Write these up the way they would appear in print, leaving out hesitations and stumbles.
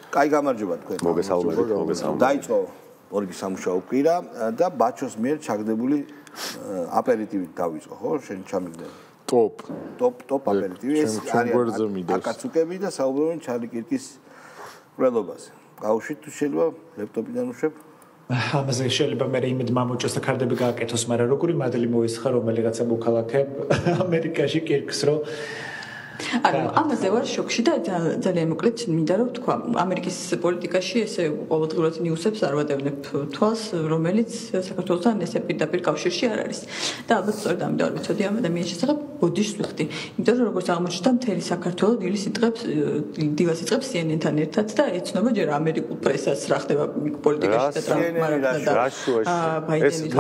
კაი გამარჯობა თქვენ. მოგესალმებით. დაიწყო ორგი სამუშაო კვირა და ბაჩოს მიერ ჩაგდებული აპერიტივით დავიწყო, ხო? შენ ჩამიგდე. ტოპ აპერიტივი ეს არის აკაცუკები და საუბრობენ ჩარლი კირკის ყრელობაზე. გაუშვით თუ შეიძლება ლეპტოპიდან უშვებ? ამაზე შეიძლება მე იმედ მომოჭოს და კარტები გააკეთოს, მაგრამ როგორი მადლი მოისხა რომელიღაცა მოქალაქე ამერიკაში კირკს რო ანუ ამაზე ვარ შოკში და ძალიან მოკლედ მინდა რომ თქვა ამერიკის პოლიტიკაში ესე ყოველდღიურად ნიუსებს არ ვადევნებ თვალს რომელიც საქართველოსთან ესე პირდაპირ კავშირში არ არის და ალბათ სწორედ ამიტომ არ ვიცოდი ამ ადამიანის შესახებ ბოდიშს ვიხდი იმიტომ რომ როგორც აღმოჩნდა მთელი საქართველო დილას იწყებს CNN-თან ერთად და ეცნობა ჯერ ამერიკულ პრესას რა ხდება პოლიტიკაში და ტრამპთან და ბაიდენის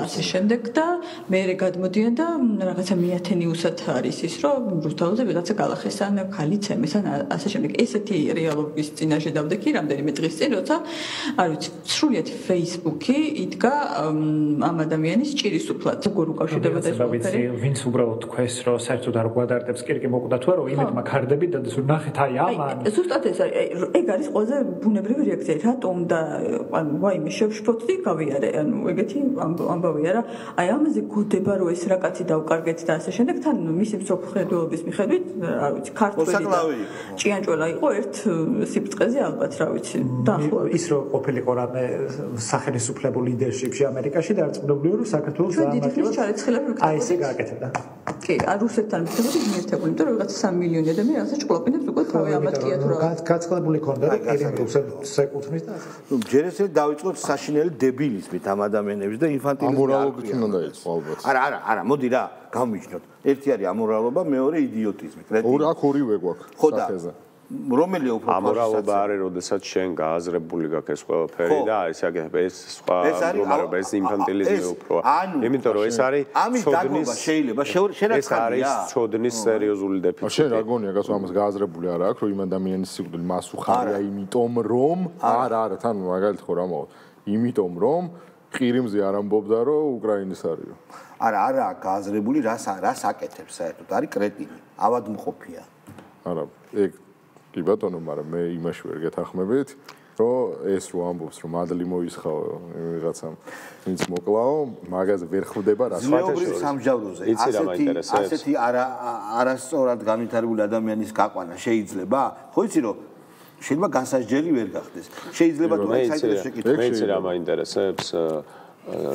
ასე შემდეგ და მე გადმოდიან და რაღაცა მეათე ნიუსად არის ის რომ რუსთავზე ვიღაცა გალახესან ქალიც ემესან ასე შემდეგ ესეთი რეალობის წინაშე დავდექი რამდენიმე დღის წინ როცა არ ვიცი სრულიად Facebook-ი იდგა ამ ადამიანის ჭირის უფლად როგორ უკავშირდება ეს ყველაფერი ვინც უბრალოდ თქვეს რომ საერთოდ არ გვადარდებს კირკი მოკუდა თუ არა იმედმა ქარდები და ნახეთ აი ამან ზუსტად ეს ეგ არის ყველაზე ბუნებრივი რეაქცია რატომ და ანუ ვაიმე შევშფოთდი გავიარე ანუ ეგეთი ამბავია რა აი ამაზე გოდება რომ ეს რა კაცი დავკარგეთ და ასე შემდეგ თან მისი მსოფლმხედველობის მიხედვით არ ვიცი ქართველი და ჭიანჭველა იყო ერთ სიბრწყეზე ალბათ რა ვიცი დაახლოებით ის რომ ყოფილიყო რამე სახელმწიფო ლიდერშიპში ამერიკაში და არწმუნებულიო რომ საქართველოს აი ესე გააკეთებდა კი რუსეთთან მიწებოდი მიერთებული იმიტომ რომ ვიღაცა 3 მილიონი ადამიანი რასაც ჭკულობინებს უკვე თავი ამატკია თუ რა გაწყლებული ქონდა და პირი რუსეთს ეკუთვნის და ნუ ჯერ ესე დავიწყოთ საშინელი დებილიზმით ამ ადამიანების და ინფანტილიზმით ამორალობით უნდა დაიწყო ალბათ არა მოდი რა გამიჩნოთ ერთი არის ამორალობა მეორე იდიოტიზმი აქ ორივე გვაქვს სახეზე რომელი უფრო ამორალობა არის როდესაც შენ გააზრებული გაქვს ეს ყველაფერი და ეს სხვა მდგომარეობა ეს ინფანტილიზმი უფრო იმიტომ რომ ეს არის ცოდნის შეიძლება ეს არის ცოდნის სერიოზული დეფიციტი შენ რა გონია გასულ ამას გააზრებული არა აქვს რომ იმ ადამიანის სიკვდილი მას უხარია იმიტომ რომ არა თან მაგალითად ხო რა მოვა იმიტომ რომ ყირიმზე არ ამბობდა რომ უკრაინის არისო არა გააზრებული რას აკეთებს საერთოდ არის კრეტინი ავადმყოფია არა ეგ კი ბატონო მაგრამ მე იმაში ვერ გეთანხმებით რომ ეს რო ამბობს რომ მადლი მოისხაო ვიღაცამ ვინც მოკლაო მაგაზე ვერ ხვდება რა ზეობრივ სამჟავროზე ასეთი არასწორად განვითარებული ადამიანის გაყვანა შეიძლება ხო იცი რომ შეიძლება განსაჯელი ვერ გახდეს შეიძლება თუ აი საიტზე შეკითხვა მე იცი რა მაინტერესებს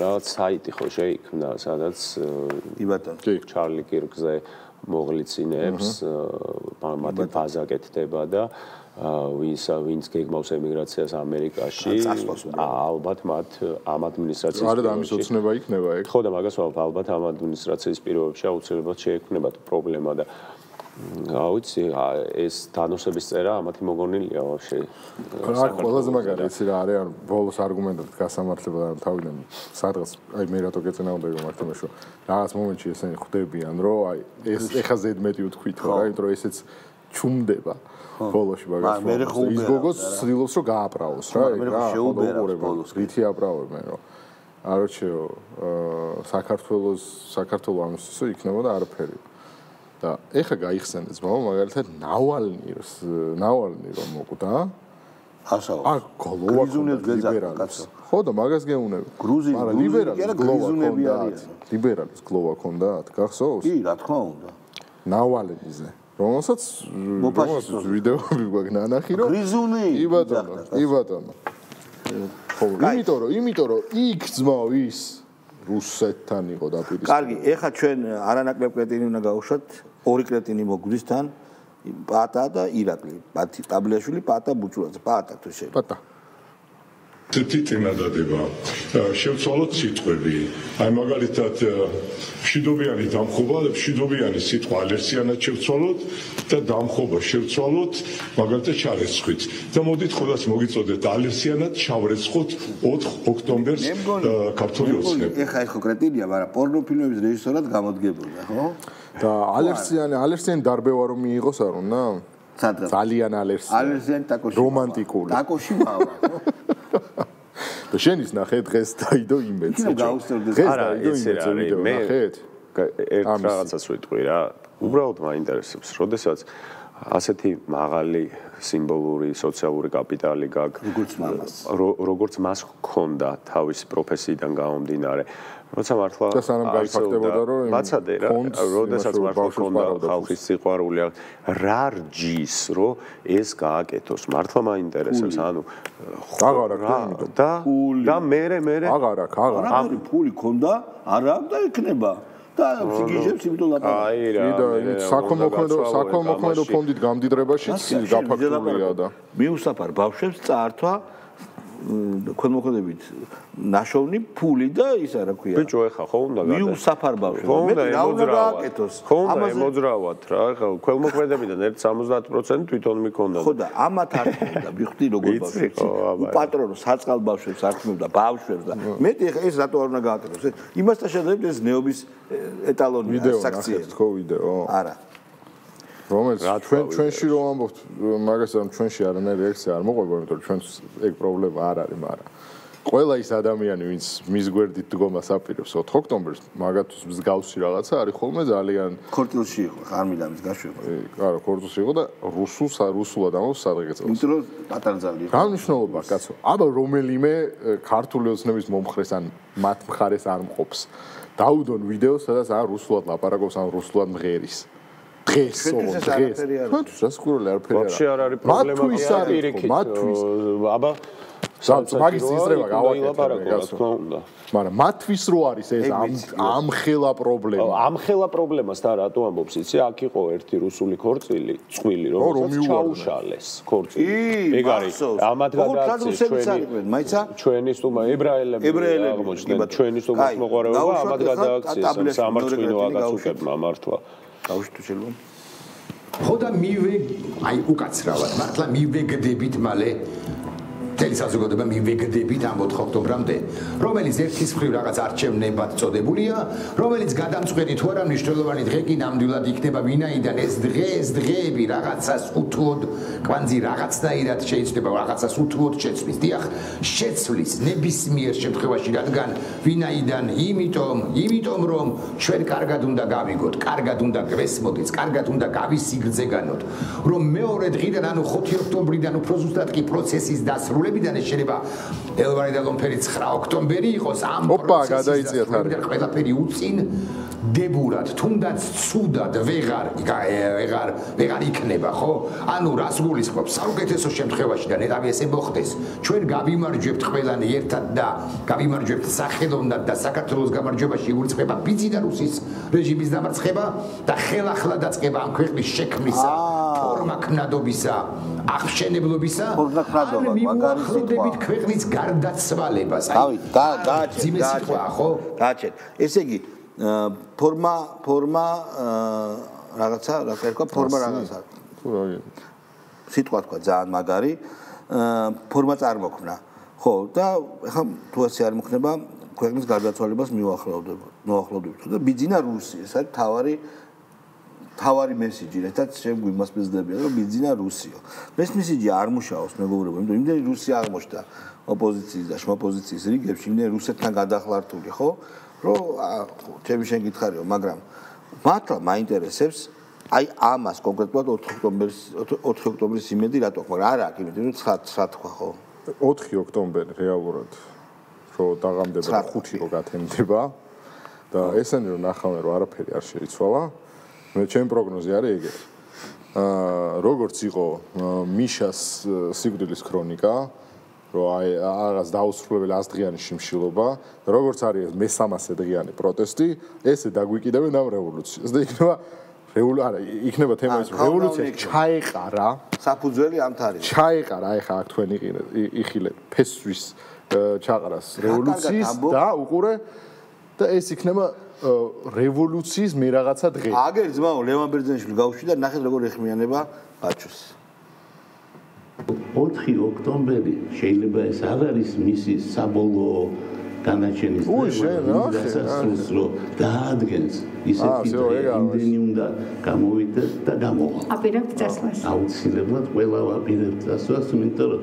რაღაც საიტი ხო შეიქმნა სადაც კი ბატონო ჩარლი კირკზე მოღლიცინებს მათი ბაზა კეთდება და ვინც გეგმავს ემიგრაციას ამერიკაში ალბათ მათ ამ ადმინისტრაციის არა და ამის ოცნება იქნება ეგ ხო და მაგას ალბათ ამ ადმინისტრაციის პირობებში აუცილებლად შეექმნება პრობლემა და აუცი ეს დანოსების წერა ამათი მოგონილია ვაფშე რა ყველაზე მაგარი იცი რა არის ან ბოლოს არგუმენტად გასამართლება თავიდან სადღაც აი მე რატო გეწენა უნდა გამართებაში რომ რაღაც მომენტში ესენი ხვდებიან რომ აი ეს ეხა ზედმეტი უთქვით რა იმიტომ რომ ესეც ჩუმდება ბოლოში მაგას ის გოგოს ცდილობს რომ გააправოს რა ეგ რა შეუბერებს რითი აправებენ რომ აროჩეო საქართველოს ამის ისე იქნებოდა არაფერი და ეხა გაიხსენეს ძმაო მაგალითად ნავალნი რომ მოკვდა ასაო ლიბერალს ხო და მაგას გეუნები მაგრამ ლიბერალის გლოვა ქონდათ გახსოვს კი რა თქმა უნდა ნავალნიზე რომელსაც ვიდეოები გვაქვს ნანახი რომ გრიზუნი კი ბატონო ხო იმიტომ რომ იქ ძმაო ის რუსეთთან იყო დაპირისპირებული. კარგი, ეხლა ჩვენ არანაკლებ კრეტინი უნდა გავუშვათ, ორი კრეტინი მოგვდის თან, პატა და ირაკლი. ტაბლიაშვილი პატა ბუჭურაძე, პატა თუ შეიძლება. პატა. ცეთი წინადადება. შევცვალოთ სიტყვები. აი მაგალითად მშვიდობიანი დამხობა და მშვიდობიანი სიტყვა ალერსიანად შევცვალოთ და დამხობა შევცვალოთ მაგალითად შარეცხვით. და მოდით ყოველას მოგიწოდეთ ალერსიანად შავრეცხოთ 4 ოქტომბერს ქართული ოცნები. ეხლა ეს კრეტინია, მაგრამ პორნოფილმების რეჟისორად გამოდგებოდა, ხო? და ალერსიანი დარბევა რომ მიიღოს არ უნდა? ძალიან ალერსიანი ტაკოში. რომანტიკული. ტაკოში მავა. და შენის ნახე დღეს დაიდო იმედზე. არა, იცი რა არის, მე ერთ რაღაცას ვიტყვი რა. უბრალოდ მაინტერესებს, როდესაც ასეთი მაღალი სიმბოლური სოციალური კაპიტალი გაქვს როგორც მას ჰქონდა თავისი პროფესიიდან გამომდინარე როცა მართლა სანამ გაიფაქტებოდა რომ მაცადე რა როდესაც მართლა ჰქონდა ხალხის სიყვარული რა რჯის რომ ეს გააკეთოს მართლა მაინტერესებს ანუ და მე აღარა ფული ჰქონდა არა და იქნება და სიგიჟებს იმიტომ ლაპარაკობ. საკონმოქმედო ფონდით გამდიდრებაშიც გაფაქტურია და მიუსაფარ ბავშვებს წაართვა ქონმოქმედებით ნაშოვნი ფული და ისა რა ქვია. ბიჭო ეხა ხო უნდა გადა. მიუსაფარ ბავშვებს. მე რა უნდა გააკეთოს. ამაზე მოძრავად რა ეხა ქონმოქმედებიდან 1.70% თვითონ მიქონდა. ხო და ამათ არქმევდა მიხდი როგორ ბავშვებს. უპატრონო საწყალ ბავშვებს არქმევდა ბავშვებს და მეტი ეხა ეს რატო არ უნდა გააკეთოს. იმასთან შედარებით ეს ნეობის ეტალონია საქციელი. ხო ვიდეო. არა. რომელიც ჩვენში რომ ამბობთ მაგას რომ ჩვენში არანაირი რეაქცია არ მოყვება, იმიტომ რომ ჩვენს ეგ პრობლემა არ არის, მაგრამ ყველა ის ადამიანი, ვინც მის გვერდით დგომას აპირებს 4 ოქტომბერს, მაგათთვის მსგავსი რაღაცა არის ხოლმე ძალიან ქორწილში იყო, არ მინდა მის გაშვება. არა, ქორწილში იყო და რუსულად ამბობს სადღაც. იმიტომ რომ პატარძალი იყო. გამნიშნულობა, კაცო. აბა რომელიმე ქართული ოცნების მომხრეს ან მათ მხარეს არ მყოფს. დაუდონ ვიდეოს, სადაც ან რუსულად ლაპარაკობს, ან რუსულად მღერის. დღეს ჩვენთვის რა სკურველი არაფერი არა. ვაფშე არ არის პრობლემა პირიქით. მათთვის აბა მაგის იზრება გავაკეთე. მაგრამ მათთვის რო არის ეს ამხელა პრობლემა. ამხელა პრობლემას და რატო ამბობს იცი? აქ იყო ერთი რუსული ქორწილი, წყვილი, რომელსაც ჩაუშალეს ქორწილი. ეგ არის ამათ გადააქციეს ჩვენი სტუმა ებრაელები აღმოჩნდნენ. ჩვენი სტუმას მოყარება ამათ გადააქციეს სამართლინო აკაცუკებმა მართლა. გავშტო შეიძლება. ხო და აი უკაცრავად მართლა მივეგდებით მალე თელი საზოგადოება მივეგდებით ამ 4 ოქტომბრამდე, რომელიც ერთის მხრივ რაღაც არჩევნებად წოდებულია, რომელიც გადამწყვეტი თუ არა მნიშვნელოვანი დღე კი ნამდვილად იქნება ვინაიდან ეს დღეები რაღაცას უთუოდ კვანძი რაღაცნაირად შეიძლება რაღაცას უთუოდ შეცვლის. დიახ, შეცვლის ნებისმიერ შემთხვევაში, რადგან ვინაიდან იმიტომ რომ ჩვენ კარგად უნდა გავიგოთ, კარგად უნდა გვესმოდეთ, კარგად უნდა გავისიგრძეგანოთ, რომ მეორე დღიდან ანუ 5 ოქტომბრიდან უფრო ზუსტად კი პროცესის დასრულებიდან ეს შეიძლება ელვარი და ლომფერი 9 ოქტომბერი იყოს ამ პროცესის ყველაფერი უწინ დებურად თუნდაც ცუდად ვეღარ იქნება ხო ანუ რას გულისხმობ საუკეთესო შემთხვევაში და ნეტავი ესე მოხდეს ჩვენ გავიმარჯვებთ ყველანი ერთად და გავიმარჯვებთ სახელოვნად და საქართველოს გამარჯვებაში იგულისხმება ბიძი და რუსის რეჟიმის დამარცხება და ხელახლა დაწყება ამ ქვეყნის შექმნისა ფორმაქნადობისა აღშენებლობისა მივუახლოვდებით ქვეყნის გარდაცვალებას აი გააჩენ ესე იგი ფორმა რაღაცა რა ერქვა ფორმა რაღაცა სიტყვა თქვა ძალიან მაგარი ფორმა წარმოქმნა ხო და ეხლა თუ ასე არ მოხდება ქვეყნის გარდაცვალებას მივუახლოვდებით და ბიძინა რუსი ეს არის თავარი მესიჯი, რასაც შეგვიმას მიზდებიან, რომ ბიძინა რუსიო. მესიჯი არ მუშაობს მეგობრებო, იმიტომ იმდენი რუსია აღმოჩნდა ოპოზიციის და შმოპოზიციის რიგებში, იმდენი რუსეთთან გადახლართული, ხო? რომ ჩემი შენ გითხარიო, მაგრამ მართლა მაინტერესებს აი ამას კონკრეტულად 4 ოქტომბრის იმედი რატო ხო? არა, იმიტომ რომ 9 თქვა, ხო? 4 ოქტომბერი რეალურად რო დაღამდება და 5 რო გათენდება და ესენი რომ ნახავენ რომ არაფერი არ შეიცვალა მე ჩემი პროგნოზი არის ეგეთი. როგორც იყო მიშას სიკვდილის ქრონიკა, რომ აი რაღაც დაუსრულებელი 100 დღიანი შიმშილობა, როგორც არის მე-300 დღიანი პროტესტი, ესე დაგვიკიდებენ ამ რევოლუციას. და იქნება თემა ის რევოლუცია ჩაეყარა, საფუძველი ამ თარიღს. ჩაეყარა ეხა აქ თქვენ იხილეთ ფესვის ჩაყრას რევოლუციის და უყურე და ეს იქნება რევოლუციის მე რაღაცა დღე. აგერ ძმაო ლევან ბერძენიშვილი გავუშვი და ნახეთ როგორ ეხმიანება ბაჩოს. 4 ოქტომბერი შეიძლება ეს არ არის მისი საბოლოო განაჩენის დასასრულს რომ დაადგენს ისეთი იმდენი უნდა გამოვიდეთ და გამოვა. აპირებთ წესვას. აუცილებლად ყველა ვაპირებთ წესვას, იმიტომ რომ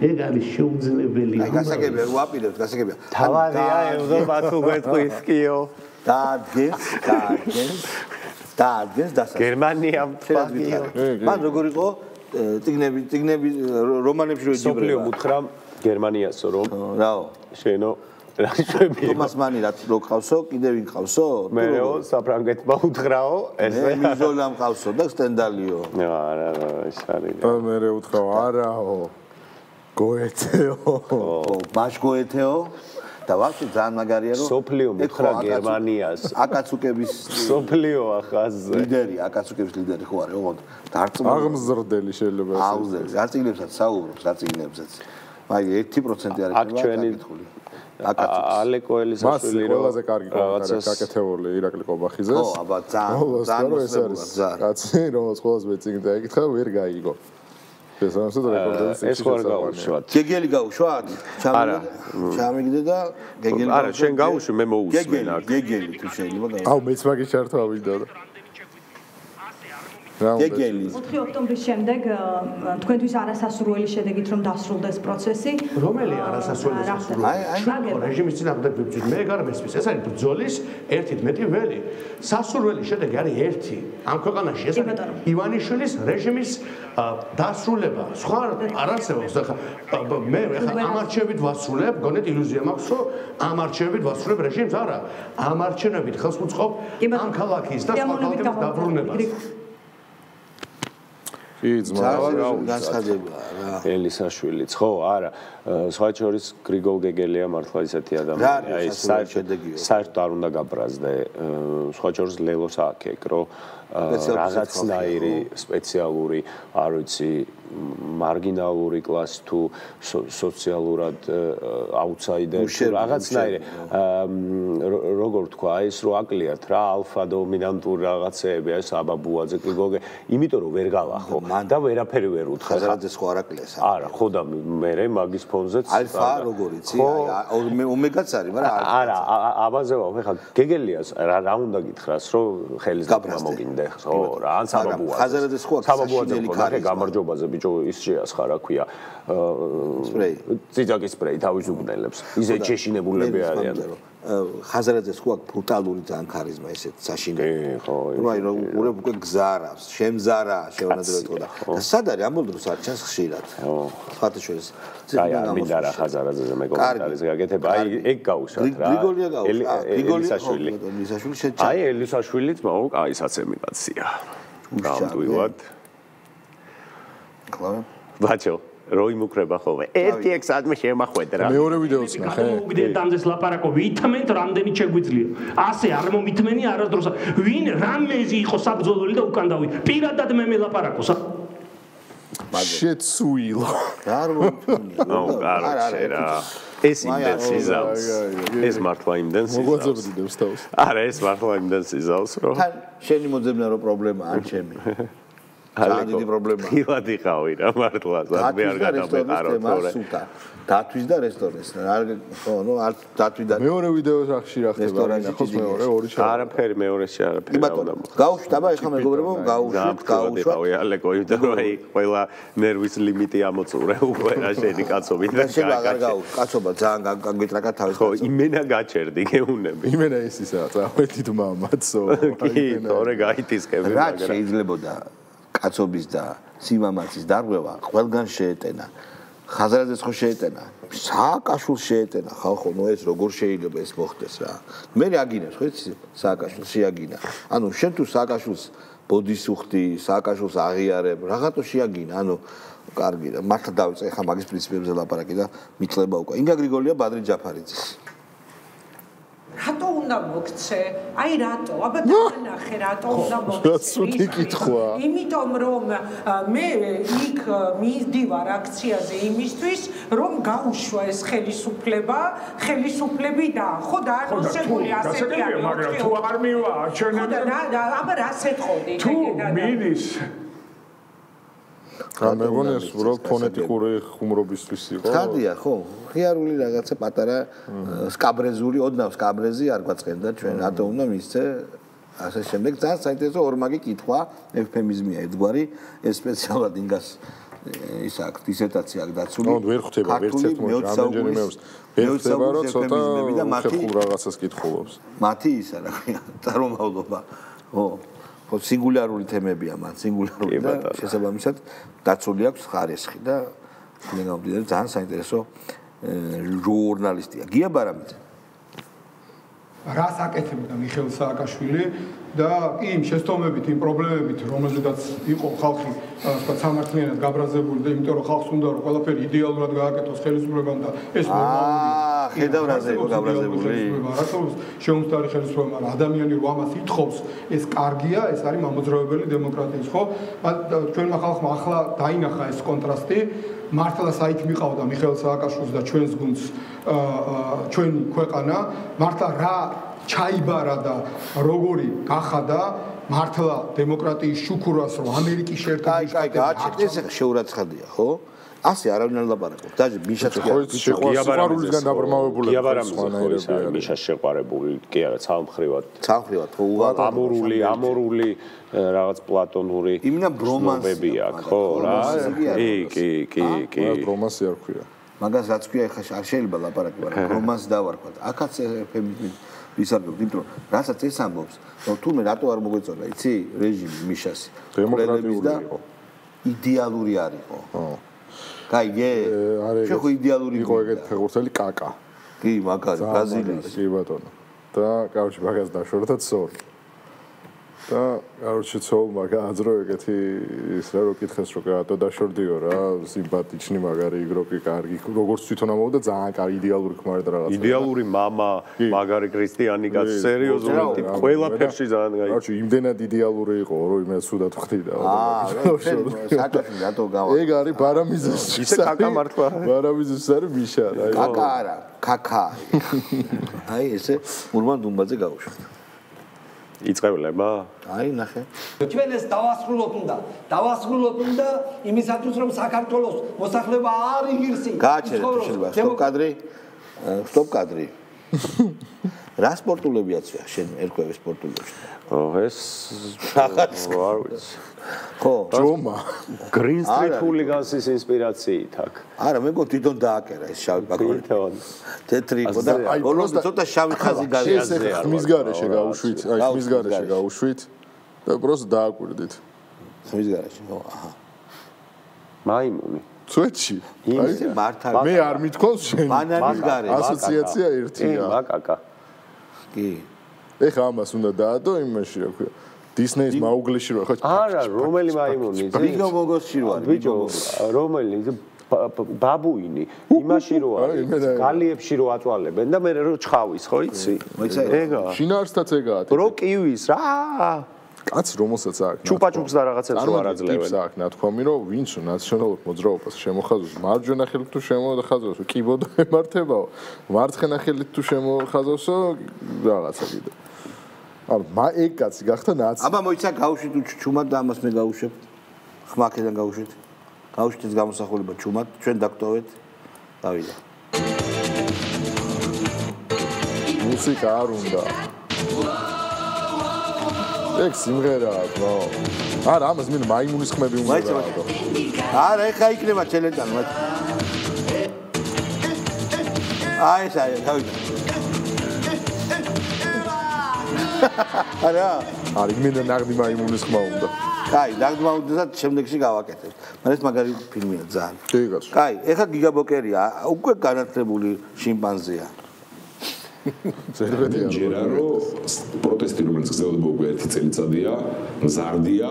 ეგ არის შეუძლებელი. აი გასაგებია რომ ვაპირებთ, გასაგებია. თავადია ევროპა თუ გეტყვის კიო. დაადგენს დაადგენს დასაწყისს. გერმანიამ მან როგორ იყო წიგნები რომანებში რო იჯიბრება. სოფლიო მუთხრა გერმანიასო რომ რაო შენო რა შვები თომას მანი რა ყავსო კიდევ ვინ ყავსო მეო საფრანგეთმა უთხრაო ესე მიზოლა მყავსო და სტენდალიო არა ეს არის მე უთხრა არაო გოეთეო ბაშ გოეთეო და ვაფშე ძალიან მაგარია რომ სოფლიო მუთხრა გერმანიას აკაცუკების სოფლიო ახაზზე ლიდერი აკაცუკების ლიდერი ხო არის ოღონდ დარწმუნებული აღმზრდელი შეიძლება ეს აუზებს გაწიგნებსაც საუბრობს გაწიგნებსაც მაგრამ 1% არის აქ ჩვენი ალეკო ელისაშვილი რო ყველაზე კარგი კომენტარი გაკეთებული ირაკლი ყობახიძეს ხო აბა ძალიან მოსწრებულა კაცი რომელს ყველაზე მეწიგნდა ეკითხა ვერ გაიგო ეს ხო არ გაუშვათ გეგელი გაუშვათ ჩამიგდე და გეგელი არა შენ გაუშვი მე მოусმენ აქ გეგელი თუ შეიძლება აუ მეც მაგის ჩართვა ვიდა და გეგელი 4 ოქტომბრის შემდეგ თქვენთვის არასასურველი შედეგით რომ დასრულდეს პროცესი რომელი არასასურველი აი რეჟიმის წინააღმდეგ ვიბრძვით მე გარ მესმის ეს არის ბრძოლის ერთით მეტი ველი სასურველი შედეგი არის ერთი ამ ქვეყანაში ეს არის ივანიშვილის რეჟიმის დასრულება სხვა არ არსებობს მე ამ არჩევით ვასრულებ გონეთ ილუზია მაქვს რომ ამ არჩევით ვასრულებ რეჟიმს არა ამ არჩევებით ხელს უწყობ ამ ქალაქის და სხვა ქალაქების დაბრუნებას ელისაშვილიც ხო არა სხვა შორის გრიგოლ გეგელია მართლა ისეთი ადამიანი აი საერთოდ არ უნდა გაბრაზდე სხვა შორის ლელოს აკეკრო რაღაცნაირი სპეციალური არ ვიცი მარგინალური კლასი თუ სოციალურად აუთსაიდერი რაღაცნაირი როგორ თქვა ეს რო აკლიათ რა ალფა დომინანტური რაღაცეები ეს აბაბუაძე გრიგოლ იმიტომ რომ ვერ გალახო და ვერაფერი ვერ უთხრა ხაზარაძეს ხო არ აკლიას არა ხო და მე მაგის ფონზეც ალფა როგორ იცი აი ომეგაც არის მაგრამ არა აბაზე ვარ ხა გეგელიას რა უნდა გითხრას რომ ხელის დაბმა მოგინდა ხო რა ან საბაბუაძე ხაზარაძეს ხო საბაბუაძე ხო გამარჯობაზე ბიჭო ის შეასხა რა ქვია სპრეი ციცაკის სპრეი თავის უგნელებს ისე ჩეშინებულები არიან ხაზარაძეს ხო აქვს ბრუტალური ძალიან ქარიზმა ესეთ საშინელი ხო აი რომ ურებ უკვე გზარავს შემზარა შევანადრებო და სად არის ამ ბოლოს არ ჩანს ხშირად ხო ხათაშორის აი მინდა რა ხაზარაძეზე მე კომენტარის გაკეთება აი ეგ გაუშვათ რა გრიგოლია გაუშვა ელისაშვილი აი ელისაშვილიც მაო აი საცემი კაცია გამდვივად კლავე ბაჭო რო იმუქრება ხოლმე ერთი ეგ საათმე შემახვედრა მეორე ვიდეოც ნახე მოგდეთ დამზეს ლაპარაკო ვითმენთ რამდენი შეგვიძლია ასე არ მომითმენი არასდროს ვინ რამეზი იყო საბრძოლოელი და უკან დავი პირადად მე მელაპარაკოს შეცუილო არ მომითმენია არა ეს იმდენს იზავს ეს მართლა იმდენს მოგვაძებდებს თავს არა ეს მართლა იმდენს იზავს რომ თან შენი მოძებნა რო პრობლემა არ ჩემი ძალიან დიდი პრობლემაა. ხილად იყავი რა მართლა, მე არ გადამეყარო თორე. დათვის და რესტორნის. ხო, ნუ არ დათვი და მეორე ვიდეოს რა ხშირად ხდება, ნახოს მეორე ორი ჩა. არაფერი მეორეში არაფერი. ბატონო, გაუშვით, აბა ეხლა მეგობრებო, გაუშვით. ალეკო, იმიტომ რომ აი ყველა ნერვის ლიმიტი ამოწურე უკვე რა შენი კაცობი და გაუშვით. კაცობა ძალიან გაგვიტრაკა თავის ხო, იმენა გაჩერდი, გეუნები. იმენა ეს ისა, წავედით მამაცო. კი, თორე გაიტისკები მაგრამ რა შეიძლებოდა კაცობის და სიმამაცის დარღვევა ყველგან შეეტენა. ხაზარაძეს ხო შეეტენა, სააკაშვილს შეეტენა ხალხო, ნუ ეს როგორ შეიძლება ეს მოხდეს რა. მე აგინებს ხო იცი სააკაშვილს შეაგინა. ანუ შენ თუ სააკაშვილს ბოდის უხდი, სააკაშვილს აღიარებ, რაღაცო შეაგინა, ანუ კარგი რა. მართლა დავიწყე ხა მაგის პრინციპებზე ლაპარაკი და მიწლება უკვე. ინგა გრიგოლია ბადრი ჯაფარიძის. რატო უნდა მოგცე? აი რატო? აბა დაანახე რატო უნდა მოგცე? იმიტომ რომ მე იქ მივდივარ აქციაზე იმისთვის, რომ გაუშვა ეს ხელისუფლები და ხო დაანონსებული ასეთი არის. მაგრამ თუ არ მივა ჩვენები აბა რას ეთხოვდი? თუ მიდის მე მგონია სულ ფონეტიკური ხუმრობისთვის იყო. ხადია ხო, ხიარული რაღაცა პატარა სკაბრეზული, ოდნავ სკაბრეზი არ გვაწყენდა ჩვენ, რატო უნდა მისცე ასე შემდეგ. ძალიან საინტერესო ორმაგი კითხვა, ეფემიზმია ერთგვარი, ეს სპეციალურად ინგას ის აქვს დისერტაცია აქვს დაცული. ნუ ვერ ხვდება ვერც ერთ მომჟამენჯერი მეუს. ვერ ხვდება რომ ცოტა ხეხურ რაღაცას კითხულობს. მათი ისა რა ქვია, წარმომავლობა. ხო. ხო სინგულარული თემებია მან, სინგულარული და შესაბამისად დაცული აქვს ხარისხი და იქიდან გამომდინარე ძალიან საინტერესო ჟურნალისტია. გია ბარამიძე. რას აკეთებდა მიხეილ სააკაშვილი და კი იმ შეცდომებით, იმ პრობლემებით, რომელზედაც იყო ხალხი, ასე სამართლიანად გაბრაზებული და იმიტომ რომ ხალხს უნდა რომ ყველაფერი იდეალურად გააკეთოს ხელისუფლებამ და ეს ნორმალური ხედავ რაზე იყო გაბრაზებული? რაღაცა შეუმსდარი ხელისუფლება, მაგრამ ადამიანი რომ ამას ითხოვს, ეს კარგია, ეს არის მამოძრავებელი დემოკრატიის, ხო? ჩვენმა ხალხმა ახლა დაინახა ეს კონტრასტი. მართლა საით მიყავდა მიხეილ სააკაშვილს და ჩვენს გუნდს ჩვენი ქვეყანა მართლა რა ჩაიბარა და როგორი გახადა მართლა დემოკრატიის შუქურას რომ ამერიკის შეერთებული შტატები გააჩნდეს ეს შეურაცხადია ხო ასე არავინ არ ლაპარაკობს და მიშაც სიყვარულისგან დაბრმავებული მიშას შეყვარებული კი არა ცალმხრივად ხო ამორული რაღაც პლატონური ბრომანსი აქვს ხო რა კი ბრომანსი არ ქვია მაგას რაც ქვია ეხლა არ შეიძლება ლაპარაკი მაგრამ ბრომანსი დავარქვა აქაც ვისარგებლობ იმიტომ რომ რასაც ეს ამბობს რომ თურმე რატო არ მოგვეწონა იცი რეჟიმი მიშასი დემოკრატიული იყო იდეალური არ იყო კაიგე შეხო იდეალური იყო ეგეთ ფეხბურთელი კაკა კი მაგარი ბრაზილიის კი ბატონო და კავშირი მაგას დაშორდა ცოლ და კავშირი ცოლმა გააძრო ეგეთი ის რა რო კითხეს რო გაატო დაშორდიო რა სიმპათიჩნი მაგარი იგროკი კარგი როგორც თვითონ ამბობდა ძალიან კარგი იდეალური ქმარი და რაღაცა იდეალური мама მაგარი ქრისტიანი კაცი სერიოზული ტიპი ყველაფერში ძალიან გაიგო რა იმდენად იდეალური იყო რომ იმე სუდად ხვდიდა საკათი რატო გავა ეგ არის ბარამიზის ისე კაკა მართლა ბარამიზის არის მიშა რა კაკა არა კაკა აი ესე ურმან დუმბაძე გავუშვით იწევლება? აი, ნახე. ჩვენ ეს დავასრულოთ უნდა იმისათვის რომ საქართველოს მოსახლეობა არ იგირსი. გააჩერეთ შეიძლება სტოპ კადრი. რა სპორტულებიაცია შენ ერკვევი სპორტულებში? ეს რაღაც არ ვიცი. ხო, ჯომა. Green Street Hooligans-ის ინსპირაციით აქ. არა, მე მგონი თვითონ დააკერა ეს შავი ბაკონი. თეთრი იყო და ბოლოს ცოტა შავი ხაზი გაზია. ხმის გარეშე გაუშვით, აი ხმის გარეშე გაუშვით და პროს დააკვირდით. ხმის გარეშე, ხო, აჰა. მაიმუნი. სვეტში. აი მართალი. მე არ მithქოს შენ. ბანანის გარეშე. ასოციაცია ერთია. მაკაკა. კი. ეხა ამას უნდა დაადო იმაში რა ქვია. დისნეის მაუგლიში რო ხო? არა, რომელი მაიმუნი? ბიგო ბოგოსში რო არის. ბიჭო, რომელი? ბაბუინი. იმაში რო არის. გალიებში რო აწვალებენ და მე რო ჩხავის, ხო იცი? ეგა. შინაარსთაც ეგაა. რო კივის რა? კაცი რომელსაც აქვს. ჩუპაჩუპს და რაღაცებს რო არ აძლევენ. აქვს ნათქვამი რომ ვინც ნაციონალურ მოძრაობას შემოხაზოს მარჯვენა ხელით თუ შემოხაზოსო, კიბოდო ემართებაო. მარცხენა ხელით თუ შემოხაზოსო, რაღაცა კიდე. აბა ეგ კაცი გახდა ნაცი. აბა მოიცა გავუშვით ჩუმად და ამას მე გავუშვებ. ხმაკედან გავუშვით. გავუშვით ეს გამოსახულება ჩუმად, ჩვენ დაგტოვეთ. დავიდა. მუსიკა არ უნდა. ეგ სიმღერაა, ხო? არა, ამას მე მაიმუნის ხმები უნდა გააკეთო. არა, ეხა იქნება ჩელენჯი, მაგრამ აი ეს აი, დავიდა. არა, არის მე ნაღდი მაიმუნის ხმა უნდა. კაი, ნაღდი მაიმუნსაც შემდეგში გავაკეთებ. მაგრამ ეს მაგარი ფილმია ძალიან. კი, კაცო. კაი, ეხა გიგაბოკერია, უკვე განათლებული შიმპანზეა. ჯერა რომ პროტესტი რომელიც გრძელდება უკვე 1 წელიწადია, მზარდია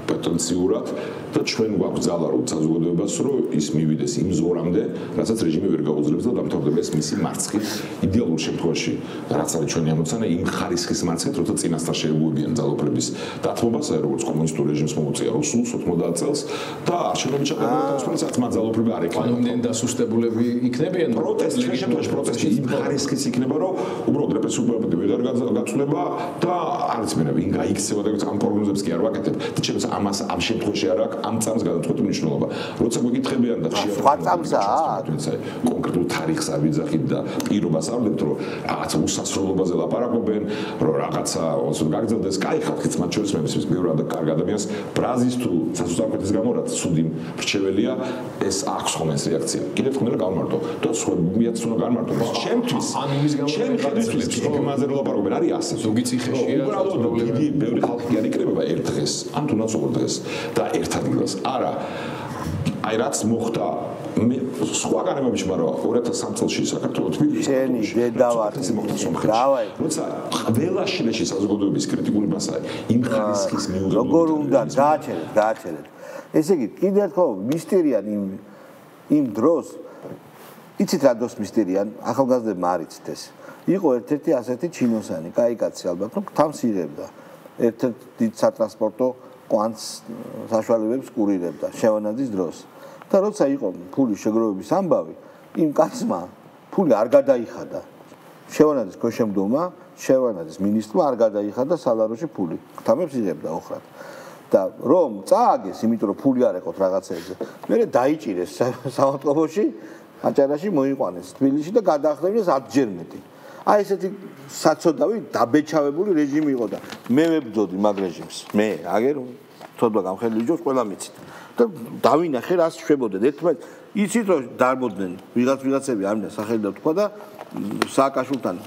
პოტენციურად და ჩვენ გვაქვს ძალა რომ საზოგადოებას რომ ის მივიდეს იმ ზორამდე, რასაც რეჟიმი ვერ გაუძლებს და დამთავრდება ეს მისი მარცხი იდეალურ შემთხვევაში, რაც არის ჩვენი ამოცანა იმ ხარისხის მარცხით, როცა წინასწარ შეეგუებიან ძალაუფლების დათმობას, როგორც კომუნისტურ რეჟიმს მოუწია რუსულს 90 წელს და არ შეიძლება ჩაკეტოს პროცესს მათ ძალაუფლება არ ეკანა. იმდენ დასუსტებულები იქნებიან პროტესტი, შემთხვევაში პროტესტი იმ ხარისხის იქნება რომ უბრალოდ რეპრესიულობები ვეღარ გაწლება და არც მე ვინ გაიქცევა და ამ პროგნოზებს კი არ ვაკეთებ და ჩემს ამას ამ შემთხვევაში არ აქვს ამ წამს გადაწყვეტილი მნიშვნელობა. როცა გვეკითხებიან და ხშირად სხვა წამსაა კონკრეტულ თარიღს ავიძახით და პირობას ავლებთ, რომ რაღაცა უსასრულობაზე ლაპარაკობენ, რომ რაღაცა გაგრძელდეს, კაი ხალხიც მათ შორის მე მისმის ბევრად კარგ ადამიანს ბრაზის თუ სასუსტარკვეთის გამო რაც ცუდი მრჩეველია, ეს აქვს ხომ ეს რეაქცია. კიდევ თქვენ რა გამარტო და სხვებიაც უნდა გამარტო. ჩემთვის ჩემი ხედვით იმაზე რომ ლაპარაკობენ არის ასე. ზოგი ციხეშია. უბრალოდ დიდი ბევრი ხალხი კი არ იკრებება ერთ დღეს, ან თუნდაც ორ დღეს და ერთ ადგილას. არა. აი რაც მოხდა მე სხვა განებებში, მაგრამ 2003 წელს საქართველოს თბილისში შენი დედავარ დავაი როცა ყველა შილეში საზოგადოების კრიტიკული მასაა იმ ხალხის მიუღებელია როგორ უნდა გააჩერეთ ესე იგი კიდე ერთხელ მისტერიან იმ დროს იცით რა დროს მისტერიან ახალგაზრდებმა არ იცით ეს იყო ერთ-ერთი ასეთი ჩინოსანი კაი კაცი ალბათ რომ თავს იღებდა ერთ-ერთ დიდ სატრანსპორტო კვანტს საშუალებებს კურირებდა შევანაძის დროს და როცა იყო ფულის შეგროვების ამბავი, იმ კაცმა ფული არ გადაიხადა. შევანაძის ქვეშემდომა, შევანაძის მინისტრმა არ გადაიხადა სალაროში ფული. თამებს იღებდა ოხრად. და რომ წააგეს, იმიტომ რომ ფული არ ეყოთ რაღაცებზე. მერე დაიჭირეს საავტომობილში, აჭარაში მოიყვანეს თბილისში და გადაახდენეს 10-ჯერ მეტი. აი ესეთი საწოდავი დაბეჭავებული რეჟიმი იყო და მე ვებძოდი მაგ რეჟიმს. მე აგერ თოდვა გამხედი ჯობს ყველა მიცით. და დავინახე რას შვებოდეთ ერთმანეთს იცით რომ დარბოდნენ ვიღაცები არ მინდა სახელი და თქვა და სააკაშვილთან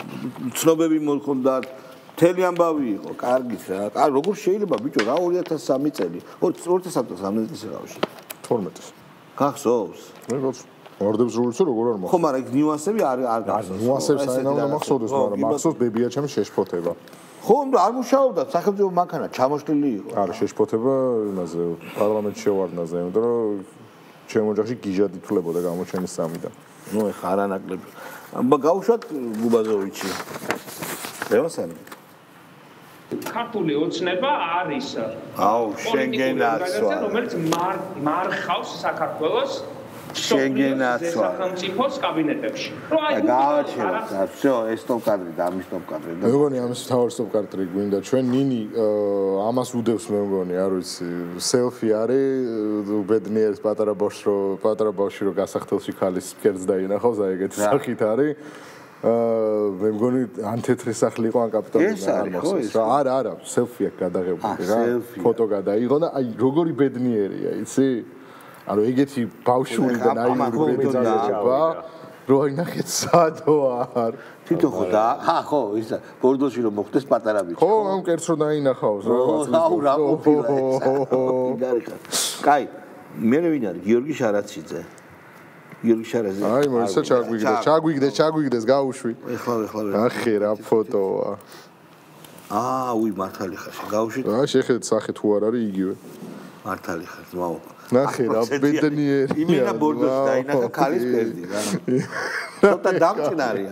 ცნობები მოხონდათ მთელი ამბავი იყო კარგიც რა როგორ შეიძლება ბიჭო რა 2003 წელი 2003 წლის რაში 12-ის გახსოვს როგორც ვარდებს როლსო როგორ არ მახსოვს ხო მაგრამ იქ ნიუანსები არ გახსოვს ნიუანსებს აინავ და მახსოვდეს მაგრამ მახსოვს ბებია ჩემი შეშფოთება ხო არ მუშაობდა სახელმწიფო მანქანა ჩამოშლილი იყო არა შეშფოთება იმაზე პარლამენტში შევარდნაზე იმიტომ რომ ჩემ ოჯახში გიჟად ითვლებოდა გამოჩენის სამიდან ნუ ეხა არანაკლები გაუშვათ გუბაზოვიჩი ლევასანი ქართული ოცნება არის აუ შენგენაცვა რომელიც მარხავს საქართველოს შენგენაცვა სახელმწიფოს კაბინეტებში. გააჩერეთ, всё, ეს სტოპ-კადრი და ამის სტოპ-კადრი. მე მგონი ამის თავი სტოპ-კადრი გვინდა. ჩვენ ნინი ამას უდევს მე მგონი, არ ვიცი, სელფი არის ბედნიერს პატარა ბავშვი რო გასახდელში ქალის ფერს დაინახავს, აი ეგეთი სახით არის. მე მგონი ან თეთრი სახლი იყო ან კაპიტოლინა არ მახსოვს რა. არა, სელფი აქ გადაღებული რა. ფოტო გადაიღო და აი როგორი ბედნიერია, იცი? ანუ ეგეთი ბავშვური და ნაიური ბედნიერება რო აინახეთ სადო არ თვითონ ხო და ხო ისა ბორდოში რომ მოხდეს პატარა ბიჭი ხო ამ კერც რო დაინახავს რა ყოფილა კაი მე ვინ არის გიორგი შარაციძე გიორგი შარაციძე აი მოიცა ჩაგვიგდეს გაუშვი ეხლა ახე რა ფოტოა უი მართალი ხარ გაუშვით შეხედეთ სახე თუ არ არის იგივე მართალი ხარ ძმაო ნახე რა ბედნიერია იმენა ბორდოში დაინახა ქალის პერდი რა ცოტა დამჭნარი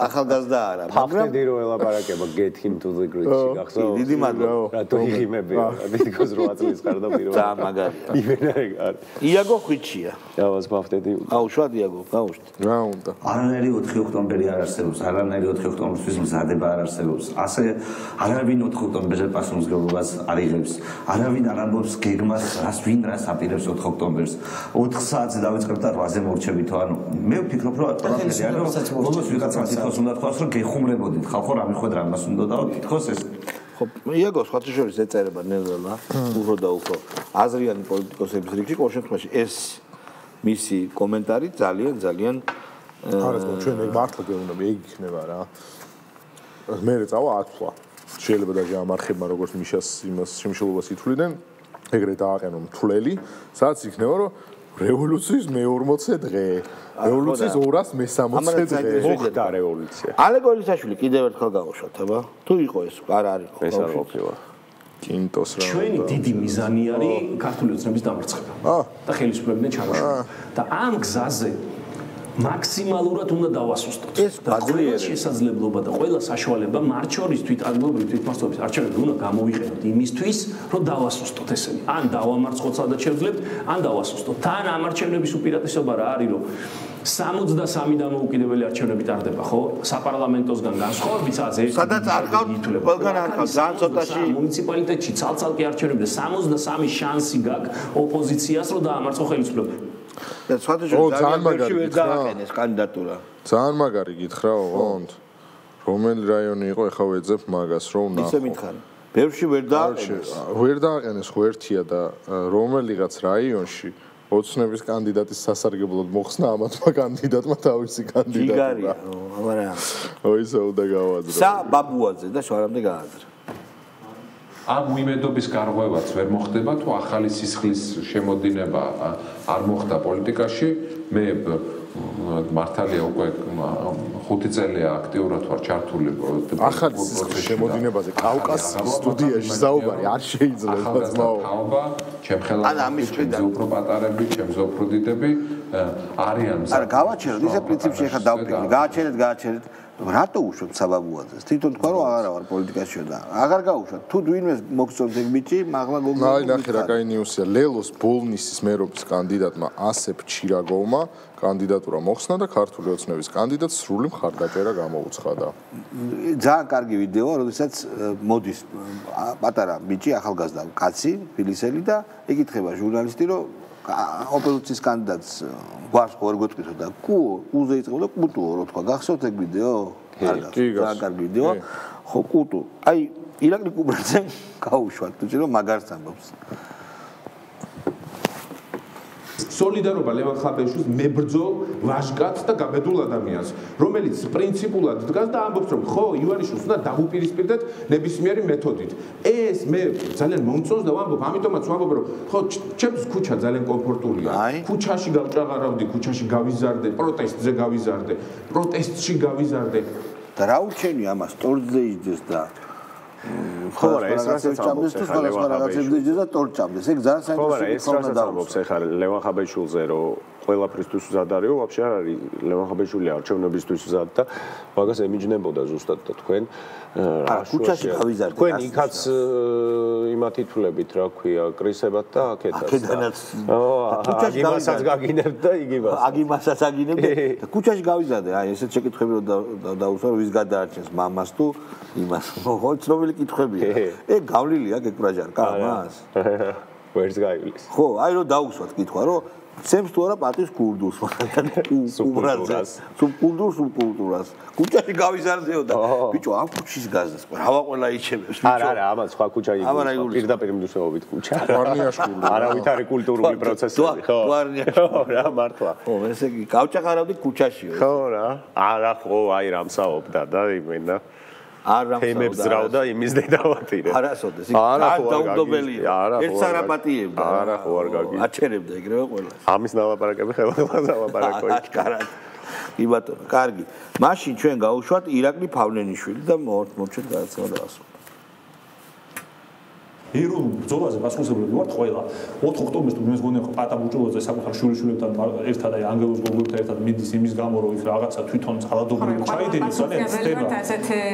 ახალგაზრდა არა მაგრამ ფაქტი რო ელაპარაკება get him to the grid-ში გახსოვს დიდი მადლობა რატო იღიმები თითქოს 8 წლის ხარ და პირველად და მაგარია იმენა არ იაგო ხვიჩია დავას ფაქტები აუშვად იაგო გაუშვით რა უნდა არანაირი 4 ოქტომბერი არ არსებობს არანაირი 4 ოქტომბრის მზადება არ არსებობს ასე არავინ 4 ოქტომბერზე პასუხისმგებლობას არ იღებს არავინ არ ამბობს გეგმას ვინ რას აპირებს 4 ოქტომბერს 4 საათზე დავიწყებ და 8-ზე მორჩებითო ანუ მე ვფიქრობ რომ როგორც ვიღაცა თითქოს უნდა თქვას რომ გეხუმრებოდით ხალხო რა მიხვედრა ამას უნდა და თითქოს ეს ხო იაგო სხვათაშორის ეწერება ნელ-ნელა უფრო და უფრო აზრიანი პოლიტიკოსების რიგში ყოველ შემთხვევაში ეს მისი კომენტარი ძალიან არა ჩვენ ეგ მართლა გეუბნები ეგ იქნება რა მე წავა ათვლა შეიძლება და ამარხებმა როგორც მიშას იმას შემშლობას ითვლიდნენ ეგრე დააყენონ თვლელი სადაც იქნება რომ რევოლუციის მე-40 დღე რევოლუციის 260 დღე მოხდა რევოლუცია ალეგორიაშვილი კიდევ ერთხელ გავუშვათ აბა თუ იყო ეს არ არის ეს არ ყოფილა კინტოს რა ჩვენი დიდი მიზანი არის ქართული ოცნების დამარცხება და ხელისუფლებიდან ჩამოშორება და ამ გზაზე მაქსიმალურად უნდა დავასუსტოთ. და ყველა შესაძლებლობა და ყველა საშუალება მათ შორის თვითადმობრივი თვითმასწავლებლის არჩევნები უნდა გამოვიყენოთ იმისთვის, რომ დავასუსტოთ ესენი. ან დავამარცხოთ სადაც შევძლებთ, ან დავასუსტოთ. თან ამ არჩევნების უპირატესობა რა არის, რომ 63 დამოუკიდებელი არჩევნები ტარდება, ხო? საპარლამენტოსგან განსხვავებით სადაც სადაც არ ყავთ, ყველგან არ ყავთ, ძალიან ცოტაში მუნიციპალიტეტში ცალ-ცალკე არჩევნები და 63 შანსი გაქვს ოპოზიციას რომ დაამარცხო ხელისუფლება. და სხვადასხვა ძალიან ვერ დააყენეს კანდიდატურა. ძალიან მაგარი გითხრა, ოღონდ რომელი რაიონი იყო, ეხლა ვეძებ მაგას, რომ ნახო. ისე მითხარი. ბევრში ვერ დააყენეს. ვერ დააყენეს ხო ერთია და რომელიღაც რაიონში ოცნების კანდიდატის სასარგებლოდ მოხსნა ამათმა კანდიდატმა თავისი კანდიდატურა. იგარია, მაგრამ ოისა უნდა გავაძრო. ბაბუაძე და შორამდე გააძრა. ამ უიმედობის გარღვევაც ვერ მოხდება თუ ახალი სისხლის შემოდინება არ მოხდა პოლიტიკაში. მე მართალია უკვე 5 წელია აქტიურად ვარ ჩართული ახალი სისხლის შემოდინებაზე კავკასიის სტუდიაში საუბარი არ შეიძლება ძმაო. ჩემ ხელში ჩემზე უფრო პატარები, ჩემზე უფრო დიდები არიან. არა გავაჩერეთ ისე პრინციპში ხა დავფიქრე. გააჩერეთ. რატო უშვებ საბაბუაძეს? თვითონ თქვა რომ აღარა ვარ პოლიტიკაში და აღარ გაუშვათ. თუ ვინმეს მოგწონს ეგ ბიჭი, მაგლა გოგო. აი ნახე რა კაი ნიუსია. ლელოს ბოლნისის მერობის კანდიდატმა ასეფ ჩირაგოვმა კანდიდატურა მოხსნა და ქართული ოცნების კანდიდატს სრული მხარდაჭერა გამოუცხადა. ძალიან კარგი ვიდეოა, როდესაც მოდის პატარა ბიჭი, ახალგაზრდა კაცი, ფილისელი და ეკითხება ჟურნალისტი, რომ ოპოზიციის კანდიდატს გვარს ხო არ გვეტყვითო და კუზე იწყება და კუტუო რო თქვა გახსოვთ ეგ ვიდეო? ძალიან კარგი ვიდეოა. ხო კუტუ. აი ირაკლი კუბრაძე გაუშვათ თუ რომ მაგარს ამბობს. სოლიდარობა ლევან ხაბეშვილს მებრძოლ ვაჟკაცს და გაბედულ ადამიანს, რომელიც პრინციპულად დგას და ამბობს, რომ ხო, ივანიშვილს უნდა დაგუპირისპირდეთ ნებისმიერი მეთოდით. ეს მე ძალიან მომწონს და ვამბობ, ამიტომაც ვამბობ, რომ ხო, ჩემს ქუჩა ძალიან კომფორტულია. ქუჩაში გავჭაღარავდი, ქუჩაში გავიზარდე, პროტესტზე გავიზარდე, პროტესტში გავიზარდე. და რა უჩენი ამას ტორტზე იძეს და ხო არა ეს რასაც ამბობს ეხლა ლევან ხაბეშვილზე და ტორტჭამდეს ეგ ძალიან საინტერესო ეს რასაც ამბობს ეხლა ლევან ხაბეშვილზე რომ ყველაფრისთვის მზად არისო ვაფშე არ არის ლევან ხაბეშვილი არჩევნებისთვის მზად და მაგას ემიჯნებოდა ზუსტად და თქვენ ქუჩაში გავიზარდეთ თქვენ იქაც იმათ ითვლებით რა ქვია კრისებად და აქედანაც აგიმასაც გაგინებთ და იგივას აგიმასაც აგინებთ და ქუჩაში გავიზარდე აი ესეთ შეკითხვები რომ დაუსვა ვის გადაარჩენს მამას თუ იმას ხო ცნობილი კითხვებია ეგ გავლილია გეკვრაჟარკა ამას ვერც გაივლის ხო აი რომ დაუსვათ კითხვა რომ სემს თუ არა პატის კურდულს კუბრაძეს სულ კულტურას ქუჩაში გავიზარდეო და ბიჭო ამ ქუჩის გაზას რავა ყველა იჩემებს ბიჭო არა ამას სხვა ქუჩა იგულისხმობს პირდაპირ მნიშვნელობით ქუჩა ვარნიაშკული არავითარი კულტურული პროცესები ხო ვარნიაშკული რა მართლა ხო ესე იგი გავჭაღარავდი ქუჩაშიო ხო რა არა ხო აი რამსაობდა და იმენა თემებს ძრავდა იმის დედავატირე არასოდეს იქ დაუდობელია ერთ სარაპატიებდა არა ხო არ გაგი აჩერებდა ეგრევე ყველა ამის ნალაპარაკები ხელახლა ზალაპარაკო აშკარად კი ბატონო კარგი მაშინ ჩვენ გავუშვათ ირაკლი ფავლენიშვილი და მოვჩეთ გადაცემა დაასრულოთ ეროვნულ ბრძოლაზე მასწავლებლები ვართ ყველა 4 ოქტომბერს თუ მის გონია პატა ბუჭულაძე საკუთარ შვილიშვილებთან ერთად აი ანგელოს გოგოლთან ერთად მიდის იმის გამო რომ იქ რაღაცა თვითონ ძალადობრივი ჩაიდინეს ძალიან ცდება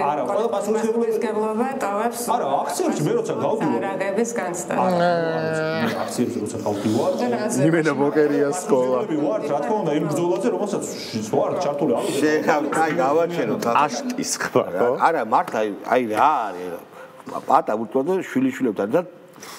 არა ყველა მასწავლებლები ტოვებს არა აქციებში მე როცა გავდივარ რაგების განცდა აქციებში როცა გავდივარ იმენა ბოკერია სკოლა ვართ რა თქმა უნდა იმ ბრძოლაზე რომელსაც ვარ ჩართული არის შეხავ კაი გავაჩეროთ აშტის ხმა არა მართლა აი რა არის პატა ბუჭულაძე შვილიშვილებთან და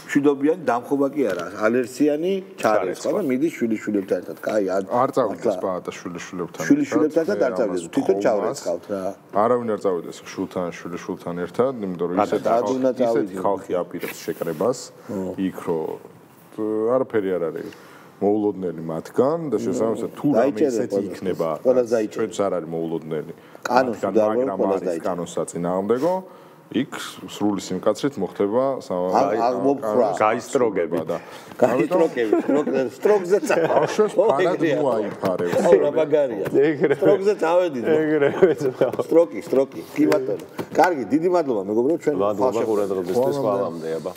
მშვიდობიანი დამხობა კი არა ალერსიანი ჩარეს ხო მიდის შვილიშვილებთან ერთად კაი არ წავიდეს პატა შვილიშვილებთან შვილიშვილებთან და არ წავიდეს თვითონ ჩავრეცხავთ რა არავინ არ წავიდეს შვილთან შვილიშვილთან ერთად იმიტომ რომ ისეთი ხალხი აპირებს შეკრებას იქ რომ არაფერი არ არის მოულოდნელი მათგან და შესაბამისად თუ რამე ისეთი იქნება ჩვენც არ არის მოულოდნელი მაგრამ არის კანონსაწინააღმდეგო იქ სრული სიმკაცრით მოხდება გაისტროგები და გაისტროგები სტროგზე ბავშვებს ფანად მოაიფარებს ხო რა მაგარია სტროგზე წავედით სტროკი კი ბატონო კარგი დიდი მადლობა მეგობრებო ჩვენ მადლობა ყურადღებისთვის ხვალამდე აბა